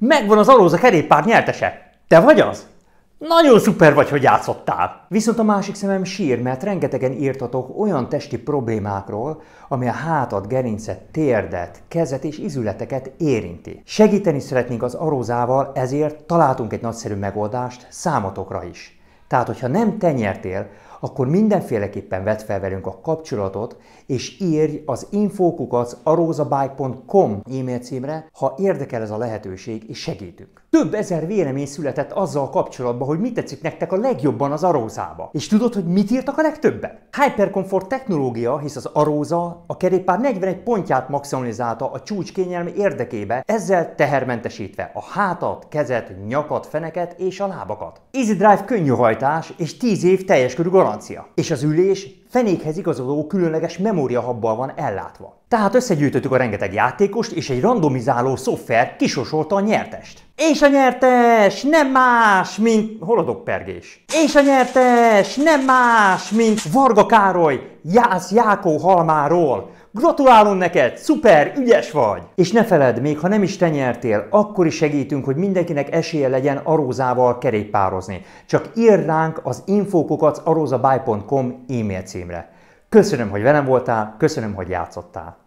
Megvan az Arósa kerékpár nyertese! Te vagy az? Nagyon szuper vagy, hogy játszottál! Viszont a másik szemem sír, mert rengetegen írtatok olyan testi problémákról, ami a hátat, gerincet, térdet, kezet és izületeket érinti. Segíteni szeretnénk az Arósával, ezért találtunk egy nagyszerű megoldást számotokra is. Tehát, hogyha nem te nyertél, akkor mindenféleképpen vedd fel velünk a kapcsolatot, és írj az info@arosabike.com e-mail címre, ha érdekel ez a lehetőség, és segítünk. Több ezer vélemény született azzal kapcsolatban, hogy mit tetszik nektek a legjobban az Arósába. És tudod, hogy mit írtak a legtöbben? Hypercomfort technológia, hisz az Arósa a kerékpár 41 pontját maximalizálta a csúcskényelme érdekébe, ezzel tehermentesítve a hátat, kezet, nyakat, feneket és a lábakat. Easy Drive könnyű hajtás és 10 év teljes körű garancia. És az ülés fenékhez igazodó különleges memóriahabbal van ellátva. Tehát összegyűjtöttük a rengeteg játékost, és egy randomizáló szoftver kisorsolta a nyertest. És a nyertes nem más, mint... Hol a dogpergés? És a nyertes nem más, mint Varga Károly, Jász Jákó Halmáról. Gratulálunk neked, szuper, ügyes vagy! És ne feledd, még ha nem is te nyertél, akkor is segítünk, hogy mindenkinek esélye legyen Arósával kerékpározni. Csak írd ránk az info@arosabike.com e-mail címre. Köszönöm, hogy velem voltál, köszönöm, hogy játszottál.